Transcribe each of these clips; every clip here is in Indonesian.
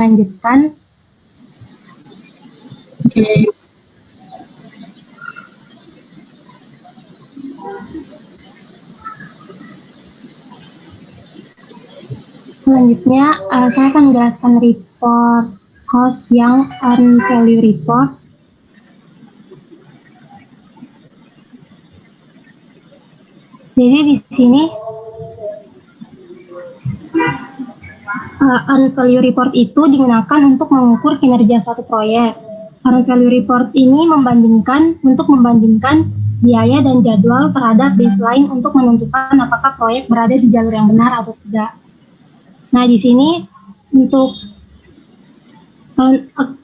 Lanjutkan. Oke. Selanjutnya, saya akan menjelaskan report cost yang earned value report. Jadi di sini earned value report itu digunakan untuk mengukur kinerja suatu proyek. Earned value report ini membandingkan biaya dan jadwal terhadap baseline untuk menentukan apakah proyek berada di jalur yang benar atau tidak. Nah, di sini untuk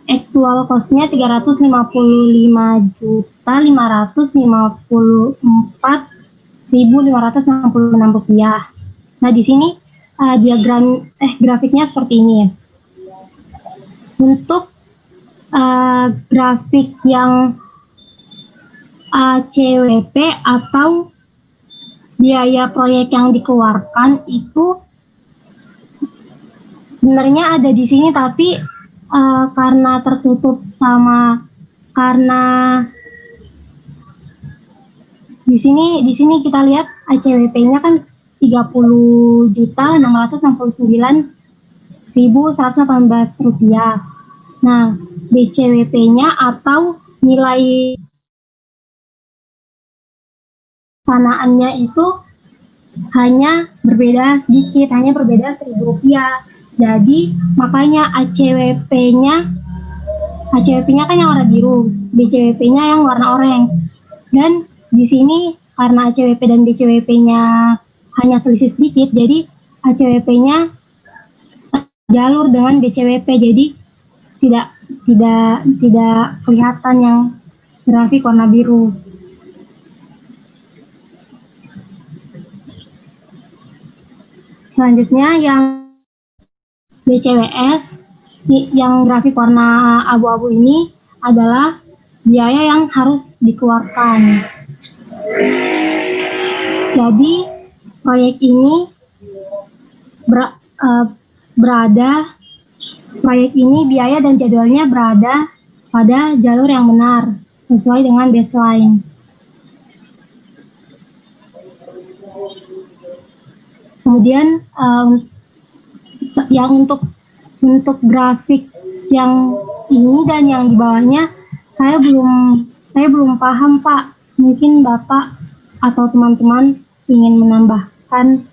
actual cost-nya 355.554.566 rupiah. Nah, di sini grafiknya seperti ini ya. Untuk grafik yang ACWP atau biaya proyek yang dikeluarkan itu sebenarnya ada di sini, tapi karena tertutup karena di sini kita lihat ACWP-nya kan 30.669.118 rupiah. Nah, BCWP-nya atau nilai panaannya itu hanya berbeda sedikit, hanya berbeda 1.000 rupiah. Jadi makanya ACWP-nya kan yang warna biru, BCWP-nya yang warna orange. Dan di sini karena ACWP dan BCWP-nya hanya selisih sedikit, jadi ACWP-nya jalur dengan BCWP, jadi tidak kelihatan yang grafik warna biru. Selanjutnya yang BCWS yang grafik warna abu-abu ini adalah biaya yang harus dikeluarkan. Jadi proyek ini biaya dan jadwalnya berada pada jalur yang benar sesuai dengan baseline. Kemudian yang untuk grafik yang ini dan yang di bawahnya saya belum paham, Pak. Mungkin Bapak atau teman-teman ingin menambahkan.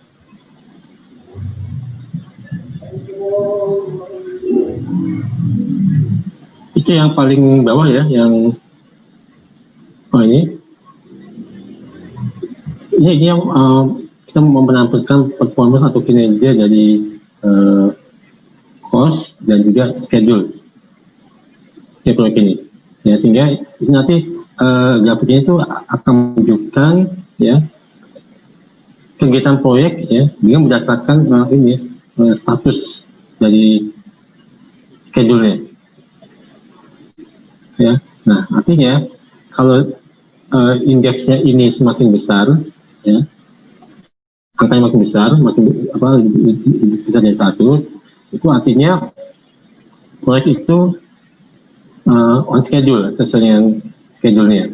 Itu yang paling bawah ya, yang ini yang kita menampilkan performance atau kinerja dari cost dan juga schedule ya proyek ini ya, sehingga nanti grafiknya itu akan menunjukkan ya kegiatan proyek ya dengan berdasarkan status dari schedule-nya ya. Nah, artinya kalau indeksnya ini semakin besar ya, angkanya makin besar, besar dari 1, itu artinya proyek itu on schedule, sesuai dengan schedule-nya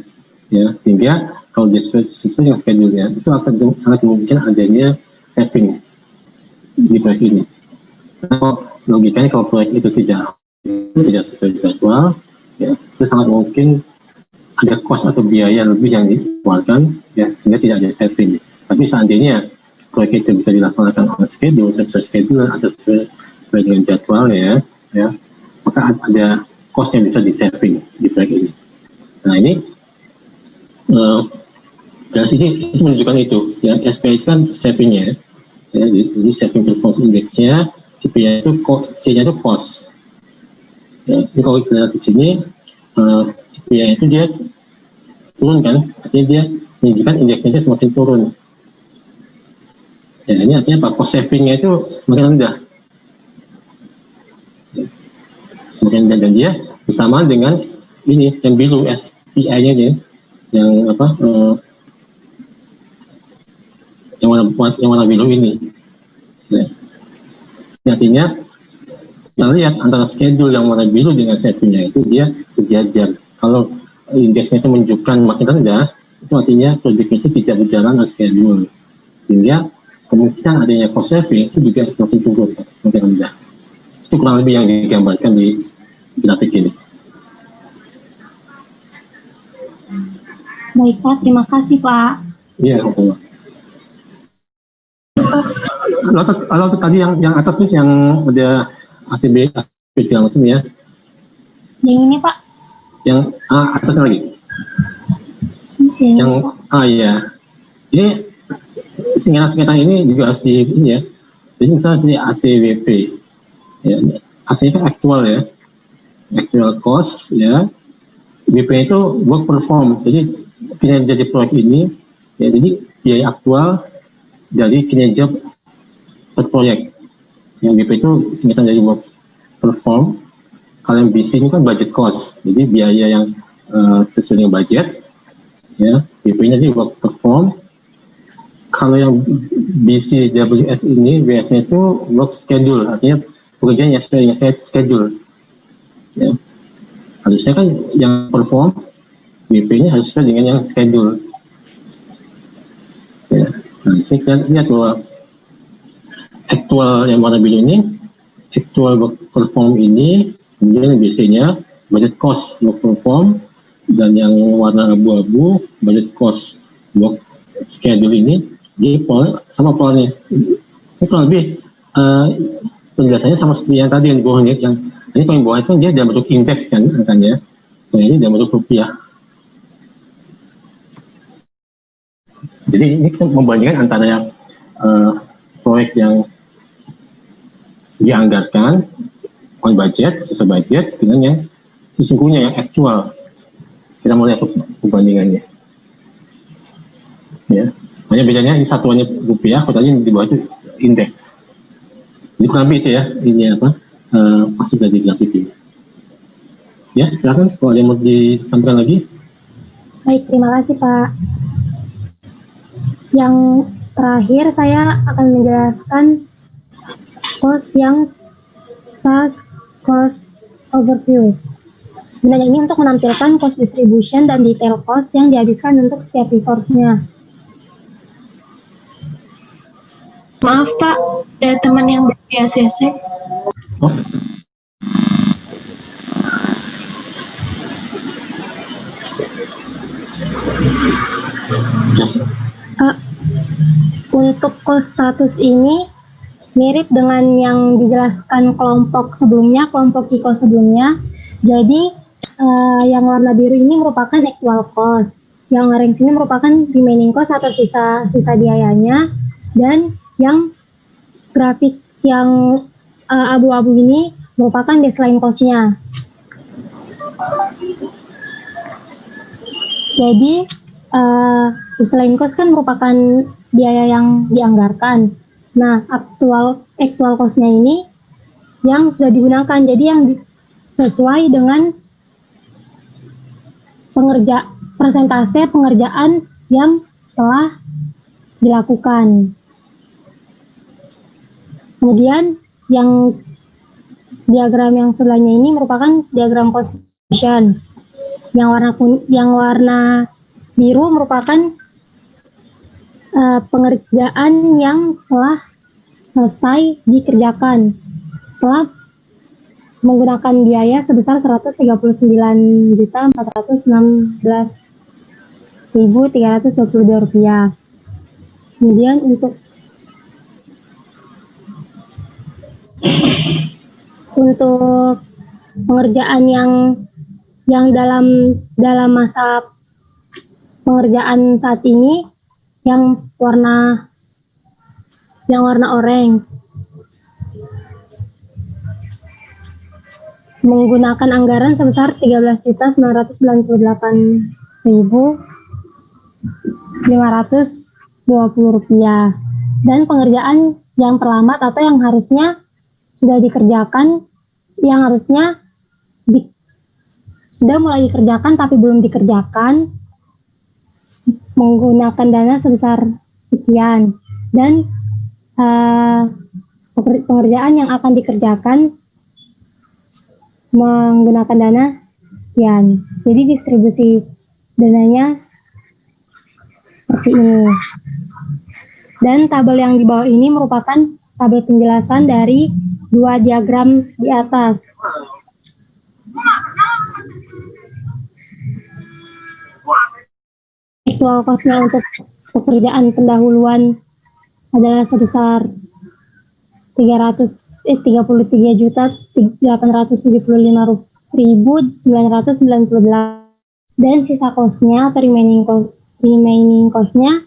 ya, sehingga kalau sesuai dengan schedule-nya itu akan sangat mungkin adanya saving di proyek ini. Nah, logikanya kalau proyek itu tidak sesuai jadwal ya, itu sangat mungkin ada cost atau biaya lebih yang dikeluarkan ya, sehingga tidak ada saving. Tapi seandainya proyek itu bisa dilaksanakan on schedule, sesuai schedule atau sesuai dengan jadwalnya ya, maka ada cost yang bisa di-saving di proyek ini. Nah, ini dari sini itu menunjukkan itu ya, SPI kan savingnya ya, jadi saving performance index-nya, CPI itu C-nya itu cost ya. Ini kalau kita lihat di sini CPI itu dia turun kan, artinya dia menunjukkan indeksnya itu semakin turun ya. Ini artinya apa? Cost saving-nya itu semakin rendah ya, semakin rendah, dan dia bersamaan dengan ini yang biru SPI-nya ya, yang apa yang warna biru ini ya. Artinya Kita lihat antara schedule yang warna biru dengan satunya itu dia sejajar. Kalau indeksnya itu menunjukkan makin rendah, itu artinya proyeknya itu tidak berjalan on schedule. Sehingga kemungkinan adanya cost saving itu juga semakin turun, semakin rendah. Itu kurang lebih yang digambarkan di grafik ini. Baik Pak, terima kasih Pak. Iya, betul. Lalu tadi yang atas tuh yang ada ACB segala macam ya. Yang ini Pak? Yang atas lagi. Yang ya. Ini sengketa ini juga harus di ini ya. Jadi misalnya ini ACWP. Ya, AC itu aktual ya. Actual cost ya. WP itu work perform. Jadi kinerja di proyek ini ya, jadi biaya aktual dari kinerja per proyek. Yang WP itu singkatan dari work perform. Kalau yang BC ini kan budget cost, jadi biaya yang sesuai dengan budget, ya. WP-nya jadi work perform. Kalau yang BCWS ini, WS-nya itu work schedule, artinya pekerjaan yang sesuai dengan schedule. Ya. Harusnya kan yang perform, WP-nya harus sesuai dengan yang schedule. Ya. Nah, saya lihat bahwa actual yang warna biru ini, actual work perform ini, kemudian BC-nya budget cost work perform, dan yang warna abu-abu budget cost work schedule ini, jadi sama polanya. Ini kurang lebih penjelasannya sama seperti yang tadi yang bawah yang ini paling bawah itu dia dalam bentuk indeks kan angkanya, nah ini dalam bentuk rupiah. Jadi ini kita membandingkan antara yang proyek yang dianggarkan on budget, sesuai budget, dengan yang sesungguhnya yang aktual. Kita mau lihat perbandingannya. Ya, hanya bedanya ini satuannya rupiah, tadi di bawah itu indeks. Jadi kurang lebih itu ya, ini apa masuk dari grafik ini. Ya, silakan kalau ada yang mau disampaikan lagi. Baik, terima kasih Pak. Yang terakhir saya akan menjelaskan cost yang task cost overview. Gunanya ini untuk menampilkan cost distribution dan detail cost yang dihabiskan untuk setiap resource-nya. Maaf Pak, ada teman yang ber-ACC. Oh. Untuk cost status ini mirip dengan yang dijelaskan kelompok sebelumnya, kelompok Kiko sebelumnya. Jadi yang warna biru ini merupakan actual cost, yang orange ini merupakan remaining cost atau sisa biayanya, dan yang grafik yang abu-abu ini merupakan baseline cost-nya. Jadi baseline cost kan merupakan biaya yang dianggarkan. Nah, actual cost-nya ini yang sudah digunakan, jadi yang sesuai dengan persentase pengerjaan yang telah dilakukan. Kemudian yang diagram yang sebelahnya ini merupakan diagram cost distribution. Yang warna biru merupakan pengerjaan yang telah selesai dikerjakan, telah menggunakan biaya sebesar Rp499.416.322. Kemudian untuk pengerjaan yang dalam masa pengerjaan saat ini, yang warna orange menggunakan anggaran sebesar Rp13.998.520, dan pengerjaan yang terlambat atau yang harusnya sudah dikerjakan, yang harusnya sudah mulai dikerjakan tapi belum dikerjakan, menggunakan dana sebesar sekian, dan pengerjaan yang akan dikerjakan menggunakan dana sekian. Jadi distribusi dananya seperti ini. Dan tabel yang di bawah ini merupakan tabel penjelasan dari dua diagram di atas. Actual cost-nya untuk pekerjaan pendahuluan adalah sebesar 33.875.998 dan sisa cost-nya atau remaining cost-nya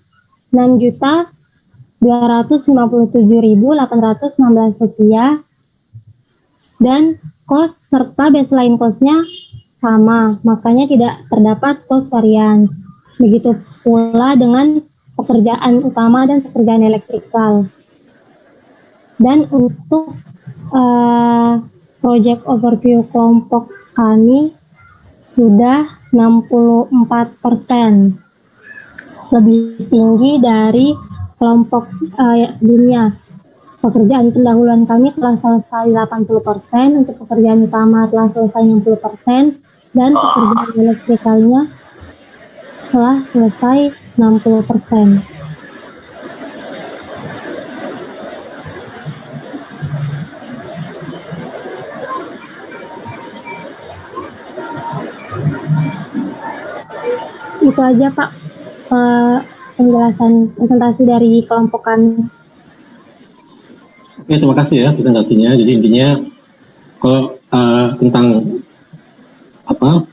6.257.816 rupiah dan cost serta baseline cost-nya sama, makanya tidak terdapat cost variance. Begitu pula dengan pekerjaan utama dan pekerjaan elektrikal. Dan untuk project overview kelompok kami sudah 64%, lebih tinggi dari kelompok sebelumnya. Pekerjaan pendahuluan kami telah selesai 80%, untuk pekerjaan utama telah selesai 60%, dan pekerjaan elektrikalnya telah selesai 60%. Itu aja Pak, penjelasan presentasi dari kelompok kami. Oke, terima kasih ya presentasinya. Jadi intinya kalau tentang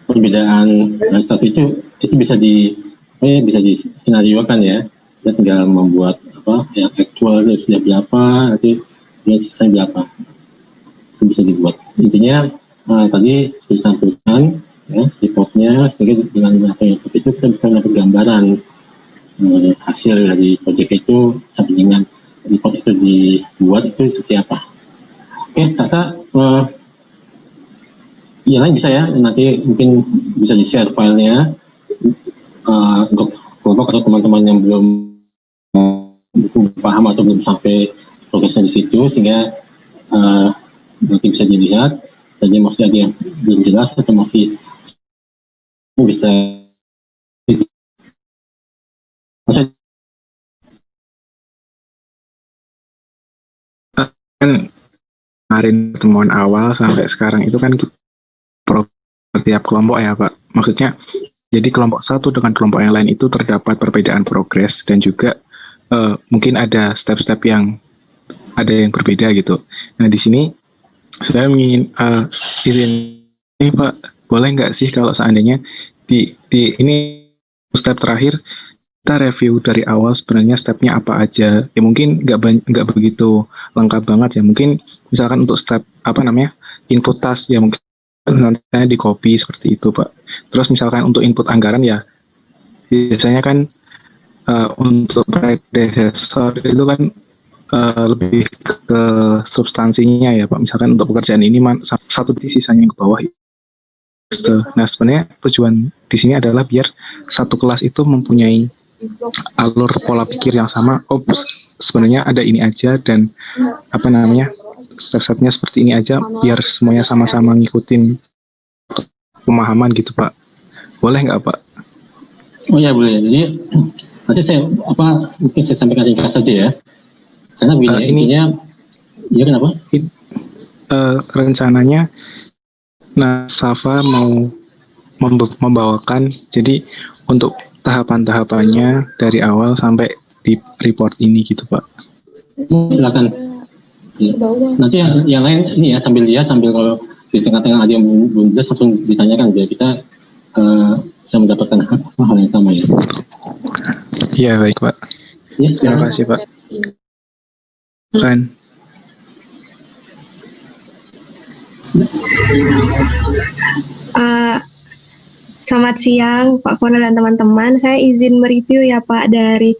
perbedaan satu itu bisa disenariokan ya. Kita tinggal membuat yang actual itu sudah berapa, nanti yang sisa berapa, itu bisa dibuat. Intinya tadi disampaikan ya reportnya, sehingga dengan apa yang itu kita bisa mendapatkan gambaran hasil dari proyek itu sampai dengan report itu dibuat itu seperti apa. Oke, Tata, yang lain bisa ya, nanti mungkin bisa di-share filenya untuk kelompok atau teman-teman yang belum paham atau belum sampai progresnya di situ, sehingga nanti bisa dilihat. Jadi masih ada yang belum jelas atau masih bisa kan kemarin pertemuan awal sampai sekarang itu kan setiap kelompok ya Pak. Maksudnya jadi kelompok satu dengan kelompok yang lain itu terdapat perbedaan progres dan juga mungkin ada step-step yang ada yang berbeda gitu. Nah di sini saya ingin izin ini Pak, boleh nggak sih kalau seandainya di ini step terakhir kita review dari awal sebenarnya stepnya apa aja ya, mungkin nggak begitu lengkap banget ya, mungkin misalkan untuk step input task ya mungkin nantinya di copy seperti itu Pak. Terus misalkan untuk input anggaran ya biasanya kan untuk predecessor itu kan lebih ke substansinya ya Pak, misalkan untuk pekerjaan ini satu sisanya yang ke bawah. Nah sebenarnya tujuan di sini adalah biar satu kelas itu mempunyai alur pola pikir yang sama. Oh sebenarnya ada ini aja dan step-stepnya seperti ini aja, biar semuanya sama-sama ngikutin pemahaman gitu Pak. Boleh nggak Pak? Oh ya boleh. Jadi nanti saya mungkin saya sampaikan ringkas saja ya. Karena begini intinya ya kenapa? Rencananya Safa mau membawakan jadi untuk tahapan-tahapannya dari awal sampai di report ini gitu Pak. Silakan. Ya. Nanti yang lain ini ya sambil kalau di tengah-tengah ada yang belum jelas langsung ditanyakan biar kita bisa mendapatkan hal yang sama ya. Iya baik Pak. Ya, terima kasih Pak. Kan. Selamat siang Pak Fona dan teman-teman. Saya izin mereview ya Pak dari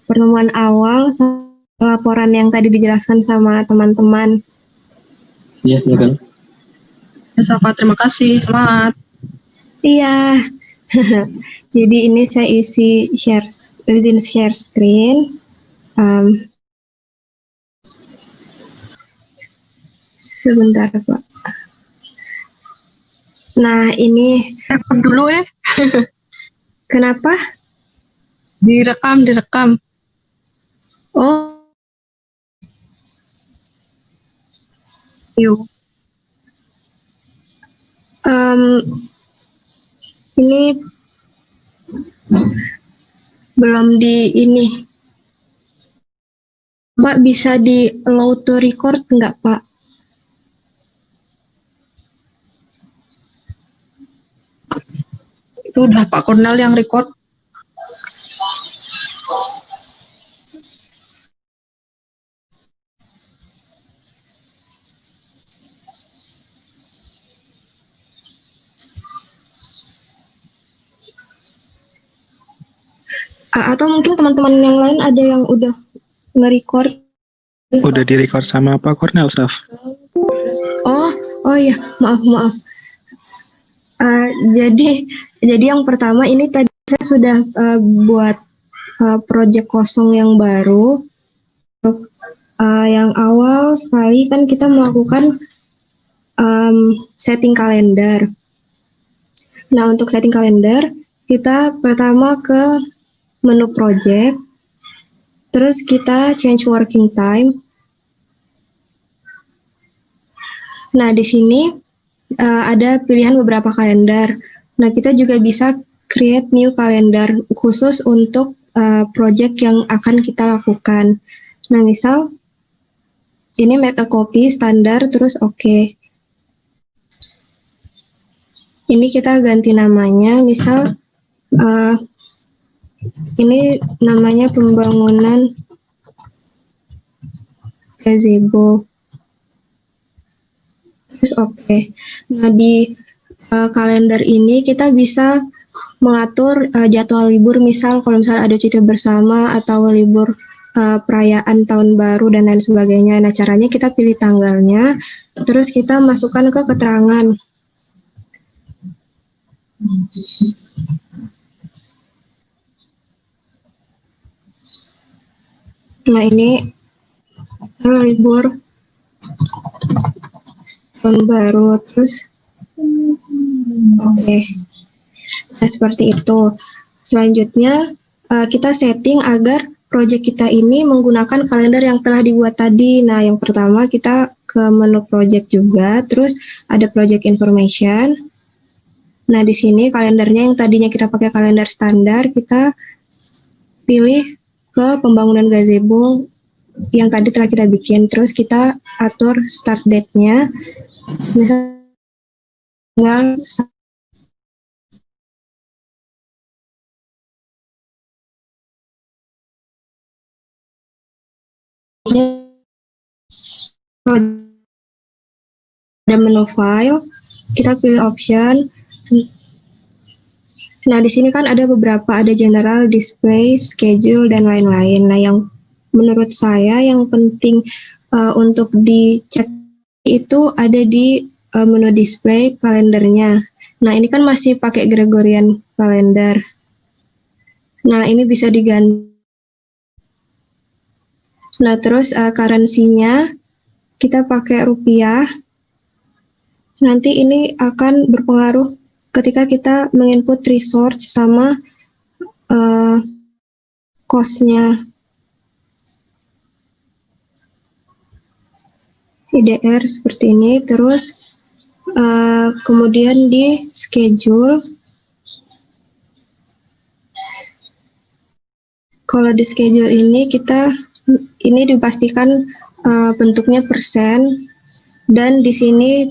pertemuan awal laporan yang tadi dijelaskan sama teman-teman. Iya, silakan. Safa, terima kasih. Semangat. Iya. Jadi ini saya izin share screen. Sebentar Pak. Nah, ini Rekam dulu ya. kenapa? Direkam. Oh, Yuk. ini belum di ini. Pak, bisa di allow to record nggak, Pak? Itu udah Pak Kornel yang record. Atau mungkin teman-teman yang lain ada yang udah nge-record. Udah direcord sama Pak Kornel, Saf. Oh ya, maaf. Jadi yang pertama ini tadi saya sudah buat project kosong yang baru. Yang awal sekali kan kita melakukan setting kalender. Nah, untuk setting kalender, kita pertama ke menu project, terus kita change working time. Nah, di sini ada pilihan beberapa kalender. Nah, kita juga bisa create new calendar khusus untuk project yang akan kita lakukan. Nah, misal ini make a copy standar terus oke. Ini kita ganti namanya, misal ini namanya pembangunan gazebo. Terus oke. Nah, di kalender ini kita bisa mengatur jadwal libur, misal kalau misalnya ada cuti bersama atau libur perayaan tahun baru dan lain sebagainya. Nah, caranya kita pilih tanggalnya, terus kita masukkan ke keterangan. Nah, ini libur tahun baru, terus oke. Nah, seperti itu. Selanjutnya kita setting agar project kita ini menggunakan kalender yang telah dibuat tadi. Nah, yang pertama kita ke menu project juga, terus ada project information. Nah, di sini kalendernya yang tadinya kita pakai kalender standar, kita pilih ke pembangunan gazebo yang tadi telah kita bikin. Terus kita atur start date-nya. Misal ada menu file, kita pilih option. Nah, di sini kan ada beberapa, ada general, display, schedule, dan lain-lain. Nah, yang menurut saya yang penting untuk dicek itu ada di menu display kalendernya. Nah, ini kan masih pakai Gregorian calendar. Nah, ini bisa diganti. Nah, terus currency-nya kita pakai rupiah. Nanti ini akan berpengaruh ketika kita menginput resource sama cost-nya. IDR seperti ini. Terus kemudian di schedule. Kalau di schedule ini ini dipastikan bentuknya persen, dan di sini